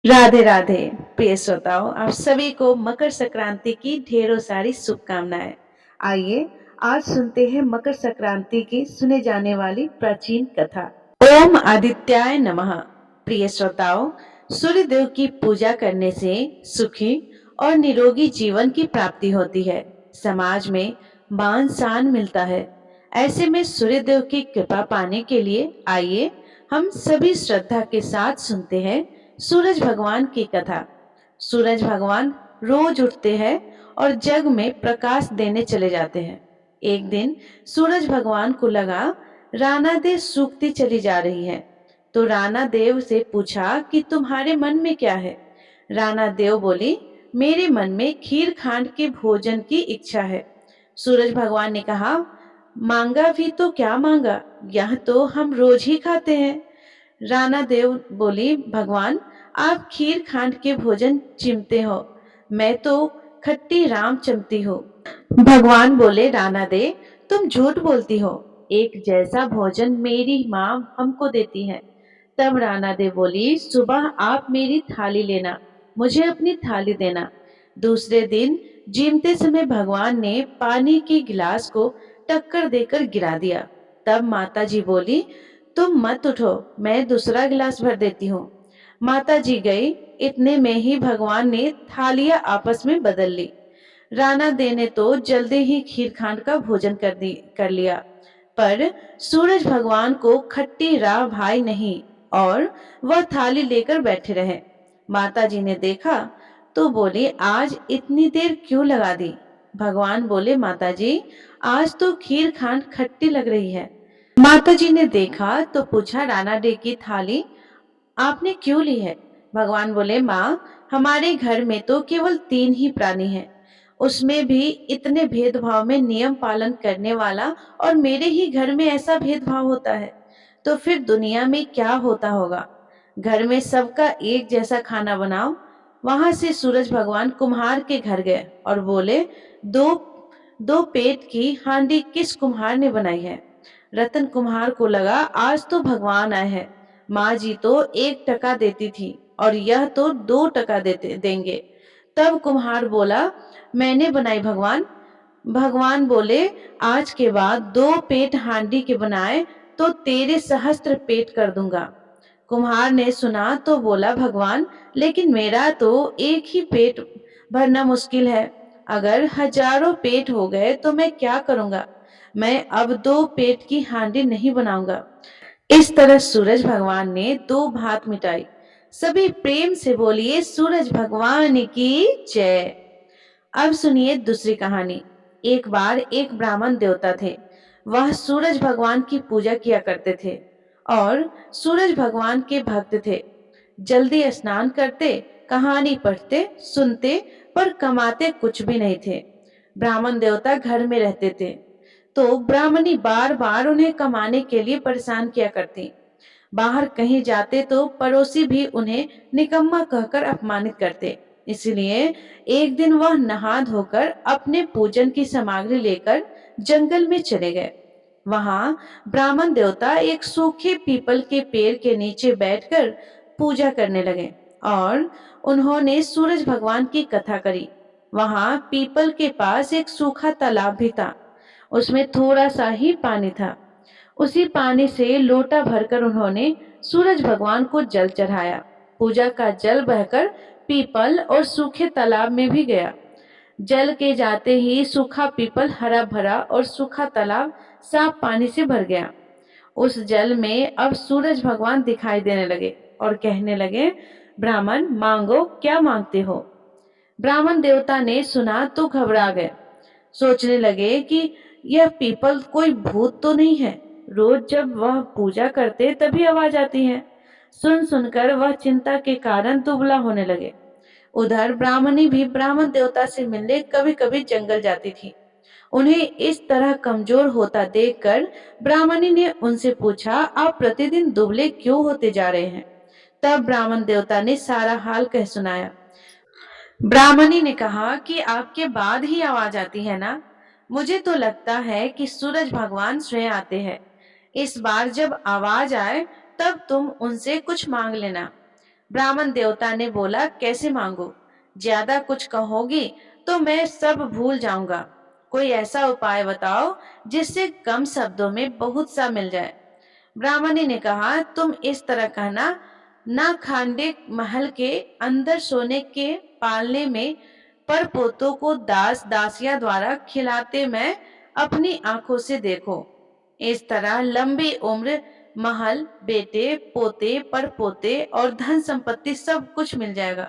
राधे राधे। प्रिय श्रोताओं, आप सभी को मकर संक्रांति की ढेरों सारी शुभकामनाएं। आइए आज सुनते हैं मकर संक्रांति की सुने जाने वाली प्राचीन कथा। ओम आदित्याय नमः। प्रिय श्रोताओं, सूर्य देव की पूजा करने से सुखी और निरोगी जीवन की प्राप्ति होती है। समाज में मान सम्मान मिलता है। ऐसे में सूर्य देव की कृपा पाने के लिए आइए हम सभी श्रद्धा के साथ सुनते हैं सूरज भगवान की कथा। सूरज भगवान रोज उठते हैं और जग में प्रकाश देने चले जाते हैं। एक दिन सूरज भगवान को लगा राना देव सूखती चली जा रही है, तो राना देव से पूछा कि तुम्हारे मन में क्या है। राना देव बोली, मेरे मन में खीर खांड के भोजन की इच्छा है। सूरज भगवान ने कहा, मांगा भी तो क्या मांगा, यह तो हम रोज ही खाते हैं। राना देव बोली, भगवान आप खीर खांड के भोजन चिमते हो, मैं तो खट्टी राम चमती हूँ। भगवान बोले, राना दे तुम झूठ बोलती हो, एक जैसा भोजन मेरी माँ हमको देती है। तब राना दे बोली, सुबह आप मेरी थाली लेना, मुझे अपनी थाली देना। दूसरे दिन जीमते समय भगवान ने पानी के गिलास को टक्कर देकर गिरा दिया। तब माता जी बोली, तुम मत उठो, मैं दूसरा गिलास भर देती हूँ। माता जी गई, इतने में ही भगवान ने थालियां आपस में बदल ली। राना दे ने तो जल्दी ही खीर खांड का भोजन कर लिया, पर सूरज भगवान को खट्टी राह भाई नहीं और वह थाली लेकर बैठे रहे। माता जी ने देखा तो बोली, आज इतनी देर क्यों लगा दी। भगवान बोले, माता जी आज तो खीर खांड खट्टी लग रही है। माता जी ने देखा तो पूछा, राना डे की थाली आपने क्यों ली है। भगवान बोले, माँ हमारे घर में तो केवल 3 ही प्राणी हैं, उसमें भी इतने भेदभाव में नियम पालन करने वाला, और मेरे ही घर में ऐसा भेदभाव होता है, तो फिर दुनिया में क्या होता होगा। घर में सबका एक जैसा खाना बनाओ। वहां से सूरज भगवान कुम्हार के घर गए और बोले, दो दो पेट की हांडी किस कुम्हार ने बनाई है। रतन कुम्हार को लगा आज तो भगवान आए हैं, माँ जी तो 1 टका देती थी और यह तो 2 टका देंगे। तब कुम्हार बोला, मैंने बनाई भगवान। भगवान बोले, आज के बाद 2 पेट हांडी के बनाए तो तेरे सहस्त्र पेट कर दूंगा। कुम्हार ने सुना तो बोला, भगवान लेकिन मेरा तो एक ही पेट भरना मुश्किल है, अगर हजारों पेट हो गए तो मैं क्या करूंगा। मैं अब 2 पेट की हांडी नहीं बनाऊंगा। इस तरह सूरज भगवान ने 2 भात मिटाई। सभी प्रेम से बोलिए, सूरज भगवान की जय। अब सुनिए दूसरी कहानी। एक बार एक ब्राह्मण देवता थे। वह सूरज भगवान की पूजा किया करते थे और सूरज भगवान के भक्त थे। जल्दी स्नान करते, कहानी पढ़ते, सुनते, पर कमाते कुछ भी नहीं थे। ब्राह्मण देवता घर में रहते थे, तो ब्राह्मणी बार बार उन्हें कमाने के लिए परेशान किया करती। बाहर कहीं जाते तो पड़ोसी भी उन्हें निकम्मा कहकर अपमानित करते। इसलिए एक दिन वह नहा धोकर अपने पूजन की सामग्री लेकर जंगल में चले गए। वहां ब्राह्मण देवता एक सूखे पीपल के पेड़ के नीचे बैठकर पूजा करने लगे और उन्होंने सूरज भगवान की कथा करी। वहां पीपल के पास एक सूखा तालाब भी था, उसमें थोड़ा सा ही पानी था। उसी पानी से लोटा भरकर उन्होंने सूरज भगवान को जल चढ़ाया। पूजा का जल बहकर पीपल और सूखे तालाब में भी गया। जल के जाते ही सूखा पीपल हरा भरा और सूखा तालाब साफ पानी से भर गया। उस जल में अब सूरज भगवान दिखाई देने लगे और कहने लगे, ब्राह्मण मांगो, क्या मांगते हो। ब्राह्मण देवता ने सुना तो घबरा गए। सोचने लगे कि यह पीपल कोई भूत तो नहीं है, रोज जब वह पूजा करते तभी आवाज आती है। सुन सुनकर वह चिंता के कारण दुबला होने लगे। उधर ब्राह्मणी भी ब्राह्मण देवता से मिलने कभी कभी जंगल जाती थी। उन्हें इस तरह कमजोर होता देखकर ब्राह्मणी ने उनसे पूछा, आप प्रतिदिन दुबले क्यों होते जा रहे हैं। तब ब्राह्मण देवता ने सारा हाल कह सुनाया। ब्राह्मणी ने कहा कि आपके बाद ही आवाज आती है ना, मुझे तो लगता है कि सूरज भगवान स्वयं आते हैं। इस बार जब आवाज आए तब तुम उनसे कुछ मांग लेना। ब्राह्मण देवता ने बोला, कैसे मांगू? ज्यादा कुछ कहोगी तो मैं सब भूल जाऊंगा। कोई ऐसा उपाय बताओ जिससे कम शब्दों में बहुत सा मिल जाए। ब्राह्मणी ने कहा, तुम इस तरह कहना, ना खांडे महल के अंदर सोने के पालने में पर पोतों को दास दासिया द्वारा खिलाते मैं अपनी आंखों से देखो। इस तरह लंबी उम्र, महल, बेटे, पोते, पर पोते और धन संपत्ति सब कुछ मिल जाएगा।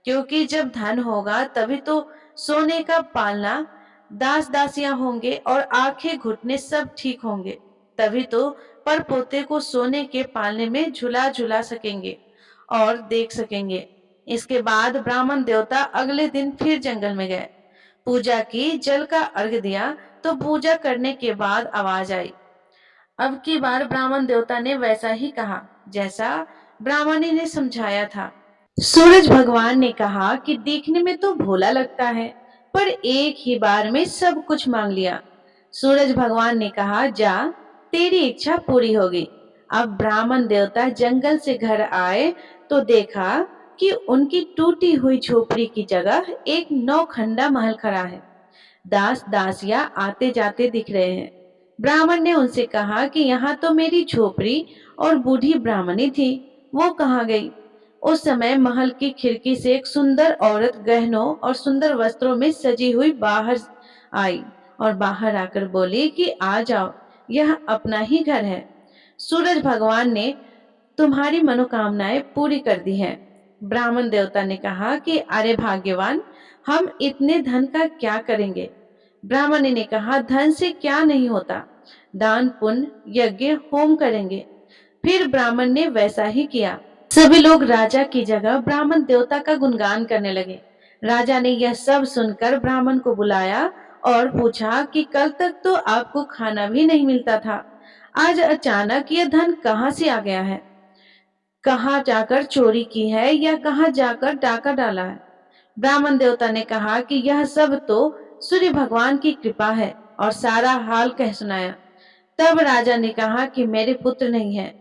क्योंकि जब धन होगा तभी तो सोने का पालना, दास दासियां होंगे और आंखें घुटने सब ठीक होंगे। तभी तो पर पोते को सोने के पालने में झुला झुला सकेंगे और देख सकेंगे। इसके बाद ब्राह्मण देवता अगले दिन फिर जंगल में गए। पूजा की, जल का अर्घ दिया तो पूजा करने के बाद आवाज आई। अब की बार ब्राह्मण देवता ने वैसा ही कहा जैसा ब्राह्मणी ने समझाया था। सूरज भगवान ने कहा कि देखने में तो भोला लगता है, पर एक ही बार में सब कुछ मांग लिया। सूरज भगवान ने कहा, जा, तेरी इच्छा पूरी होगी। अब ब्राह्मण देवता जंगल से घर आए तो देखा कि उनकी टूटी हुई झोपड़ी की जगह एक नौखंडा महल खड़ा है। दास दासियां आते जाते दिख रहे हैं। ब्राह्मण ने उनसे कहा कि यहाँ तो मेरी झोपड़ी और बूढ़ी ब्राह्मणी थी, वो कहाँ गई? उस समय महल की खिड़की से एक सुंदर औरत गहनों और सुंदर वस्त्रों में सजी हुई बाहर आई और बाहर आकर बोली कि आ जाओ, यह अपना ही घर है। सूरज भगवान ने तुम्हारी मनोकामनाएं पूरी कर दी हैं। ब्राह्मण देवता ने कहा कि अरे भाग्यवान, हम इतने धन का क्या करेंगे? ब्राह्मण ने कहा, धन से क्या नहीं होता, दान पुण्य यज्ञ होम करेंगे। फिर ब्राह्मण ने वैसा ही किया। सभी लोग राजा की जगह ब्राह्मण देवता का गुणगान करने लगे। राजा ने यह सब सुनकर ब्राह्मण को बुलाया और पूछा कि कल तक तो आपको खाना भी नहीं मिलता था, आज अचानक यह धन कहाँ से आ गया है? कहाँ जाकर चोरी की है या कहाँ जाकर डाका डाला है? ब्राह्मण देवता ने कहा कि यह सब तो सूर्य भगवान की कृपा है और सारा हाल कह सुनाया। तब राजा ने कहा कि मेरे पुत्र नहीं है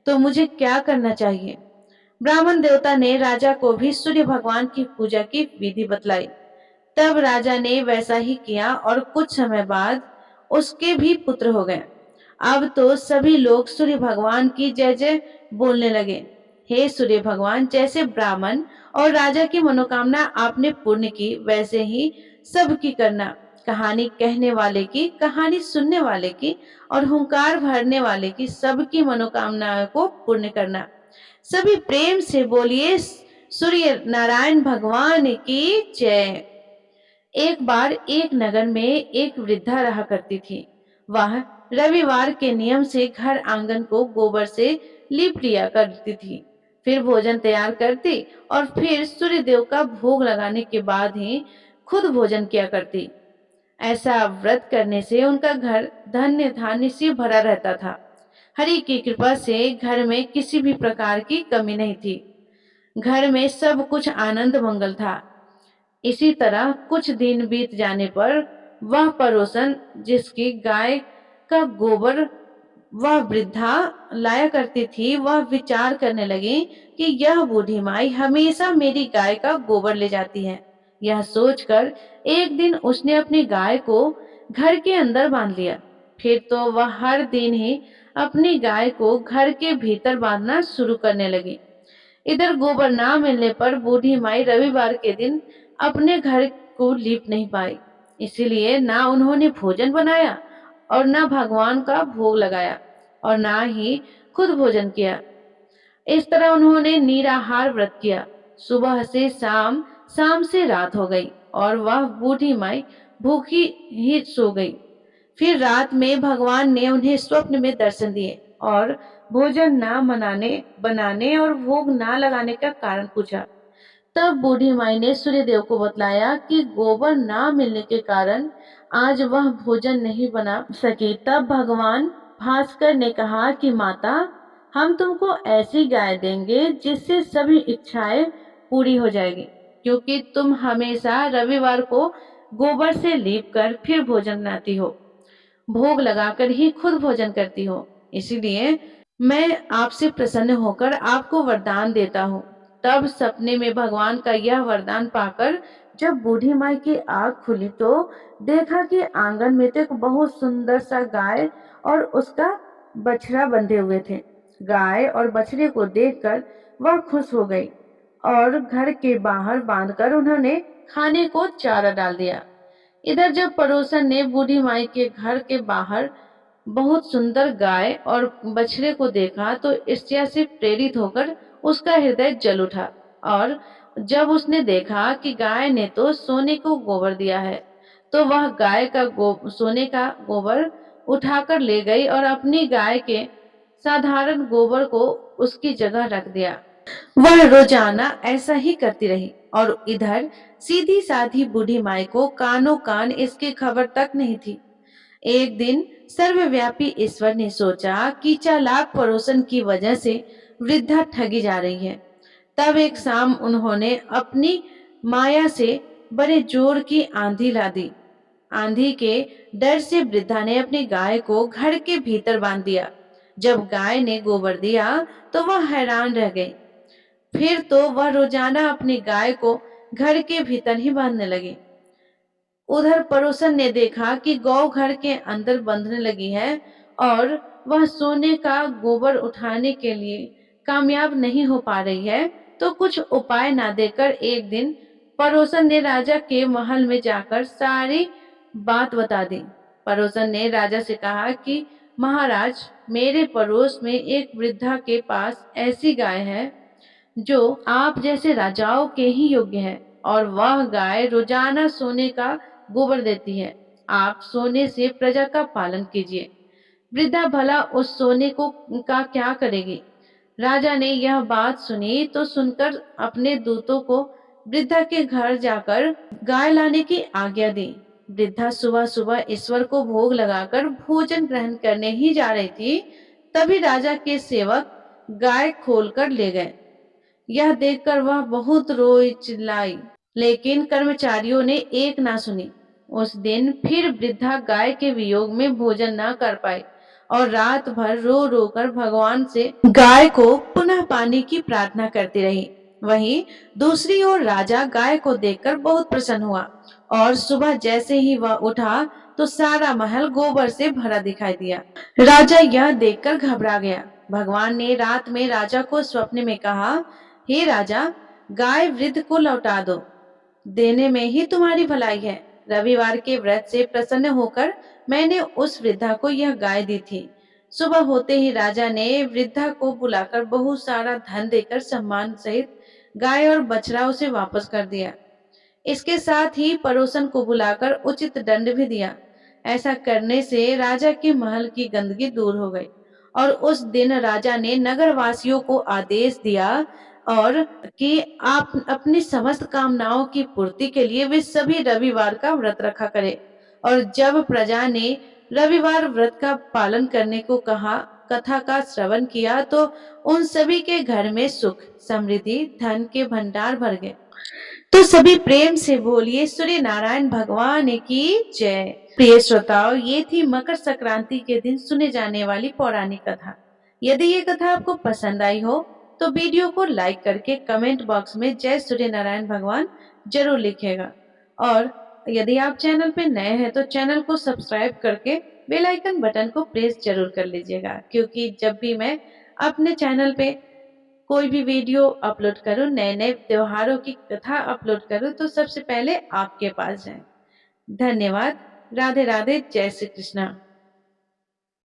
तो मुझे क्या करना चाहिए? ब्राह्मण देवता ने राजा को भी सूर्य भगवान की पूजा की विधि बतलाई। तब राजा ने वैसा ही किया और कुछ समय बाद उसके भी पुत्र हो गए। अब तो सभी लोग सूर्य भगवान की जय जय बोलने लगे। हे सूर्य भगवान, जैसे ब्राह्मण और राजा की मनोकामना आपने पूर्ण की, वैसे ही सबकी करना। कहानी कहने वाले की, कहानी सुनने वाले की और हुंकार भरने वाले की, सबकी मनोकामनाओं को पूर्ण करना। सभी प्रेम से बोलिए, सूर्य नारायण भगवान की जय। एक बार एक नगर में एक वृद्धा रहा करती थी। वह रविवार के नियम से घर आंगन को गोबर से लीप लिया करती थी, फिर भोजन तैयार करती और फिर सूर्य देव का भोग लगाने के बाद ही खुद भोजन किया करती। ऐसा व्रत करने से उनका घर धन्य धान्य से भरा रहता था। हरि की कृपा से घर में किसी भी प्रकार की कमी नहीं थी। घर में सब कुछ आनंद मंगल था। इसी तरह कुछ दिन बीत जाने पर वह पड़ोसन जिसकी गाय का गोबर वह वृद्धा लाया करती थी, वह विचार करने लगी कि यह बूढ़ी माई हमेशा मेरी गाय का गोबर ले जाती है। यह सोचकर एक दिन उसने अपनी गाय को घर के अंदर बांध लिया। फिर तो वह हर दिन ही अपनी गाय को घर के भीतर बांधना शुरू करने लगी। इधर गोबर ना मिलने पर बूढ़ी माई रविवार के दिन अपने घर को लीप नहीं पाई। इसीलिए ना उन्होंने भोजन बनाया और ना भगवान का भोग लगाया और ना ही खुद भोजन किया। इस तरह उन्होंने निराहार व्रत किया। सुबह से शाम, शाम से रात हो गई और वह बूढ़ी माई भूखी ही सो गई। फिर रात में भगवान ने उन्हें स्वप्न में दर्शन दिए और भोजन ना बनाने और भोग ना लगाने का कारण पूछा। तब बूढ़ी माई ने सूर्य देव को बतलाया कि गोबर ना मिलने के कारण आज वह भोजन नहीं बना सकी। तब भगवान भास्कर ने कहा कि माता, हम तुमको ऐसी गाय देंगे जिससे सभी इच्छाएं पूरी हो जाएगी, क्योंकि तुम हमेशा रविवार को गोबर से लीप कर फिर भोजन बनाती हो, भोग लगाकर ही खुद भोजन करती हो। इसीलिए मैं आपसे प्रसन्न होकर आपको वरदान देता हूँ। तब सपने में भगवान का यह वरदान पाकर जब बूढ़ी माई की आंख खुली तो देखा कि आंगन में तो एक बहुत सुंदर सा गाय और उसका बछड़ा बंधे हुए थे। गाय और बछड़े को देखकर वह खुश हो गई और घर के बाहर बांधकर उन्होंने खाने को चारा डाल दिया। इधर जब पड़ोसन ने बूढ़ी माई के घर के बाहर बहुत सुंदर गाय और बछड़े को देखा तो ईर्ष्या से प्रेरित होकर उसका हृदय जल उठा और जब उसने देखा कि गाय ने तो सोने को गोबर दिया है तो वह गाय का सोने का गोबर उठाकर ले गई और अपनी गाय के साधारण गोबर को उसकी जगह रख दिया। वह रोजाना ऐसा ही करती रही और इधर सीधी साधी बूढ़ी माई को कानों कान इसकी खबर तक नहीं थी। एक दिन सर्वव्यापी ईश्वर ने सोचा कि चालाक पड़ोसन की वजह से वृद्धा ठगी जा रही है। तब एक शाम उन्होंने अपनी माया से बड़े जोर की आंधी ला दी। आंधी के डर से वृद्धा ने अपनी गाय को घर के भीतर बांध दिया। जब गाय ने गोबर दिया तो वह हैरान रह गई। फिर तो वह रोजाना अपनी गाय को घर के भीतर ही बांधने लगी। उधर पड़ोसन ने देखा कि गौ घर के अंदर बंधने लगी है और वह सोने का गोबर उठाने के लिए कामयाब नहीं हो पा रही है तो कुछ उपाय ना देकर एक दिन पड़ोसन ने राजा के महल में जाकर सारी बात बता दी। पड़ोसन ने राजा से कहा कि महाराज, मेरे पड़ोस में एक वृद्धा के पास ऐसी गाय है जो आप जैसे राजाओं के ही योग्य है और वह गाय रोजाना सोने का गोबर देती है। आप सोने से प्रजा का पालन कीजिए। वृद्धा भला उस सोने को का क्या करेगी। राजा ने यह बात सुनी तो सुनकर अपने दूतों को वृद्धा के घर जाकर गाय लाने की आज्ञा दी। वृद्धा सुबह सुबह ईश्वर को भोग लगाकर भोजन ग्रहण करने ही जा रही थी, तभी राजा के सेवक गाय खोलकर ले गए। यह देखकर वह बहुत रोई चिल्लाई, लेकिन कर्मचारियों ने एक ना सुनी। उस दिन फिर वृद्धा गाय के वियोग में भोजन ना कर पाई और रात भर रो रो कर भगवान से गाय को पुनः पाने की प्रार्थना करती रही। वहीं दूसरी ओर राजा गाय को देखकर बहुत प्रसन्न हुआ और सुबह जैसे ही वह उठा तो सारा महल गोबर से भरा दिखाई दिया। राजा यह देखकर घबरा गया। भगवान ने रात में राजा को स्वप्न में कहा, हे राजा, गाय वृद्ध को लौटा दो, देने में ही तुम्हारी भलाई है। रविवार के व्रत से प्रसन्न होकर मैंने उस वृद्धा को यह गाय दी थी। सुबह होते ही राजा ने वृद्धा को बुलाकर बहुत सारा धन देकर सम्मान सहित गाय और बछड़ा उसे वापस कर दिया। इसके साथ ही पड़ोसन को बुलाकर उचित दंड भी दिया। ऐसा करने से राजा के महल की गंदगी दूर हो गई और उस दिन राजा ने नगर वासियों को आदेश दिया और कि आप अपनी समस्त कामनाओं की पूर्ति के लिए वे सभी रविवार का व्रत रखा करें। और जब प्रजा ने रविवार व्रत का पालन करने को कहा, कथा का श्रवण किया तो उन सभी के घर में सुख, समृद्धि, धन के भंडार भर गए। तो सभी प्रेम से बोलिए सूर्य नारायण भगवान की जय। प्रिय श्रोताओ, ये थी मकर संक्रांति के दिन सुने जाने वाली पौराणिक कथा। यदि ये कथा आपको पसंद आई हो तो वीडियो को लाइक करके कमेंट बॉक्स में जय सूर्य नारायण भगवान जरूर लिखेगा। और यदि आप चैनल पे नए हैं तो चैनल को सब्सक्राइब करके बेल आइकन बटन को प्रेस जरूर कर लीजिएगा, क्योंकि जब भी मैं अपने चैनल पे कोई भी वीडियो अपलोड करूं, नए नए त्योहारों की कथा अपलोड करूं तो सबसे पहले आपके पास जाए। धन्यवाद। राधे राधे। जय श्री कृष्णा।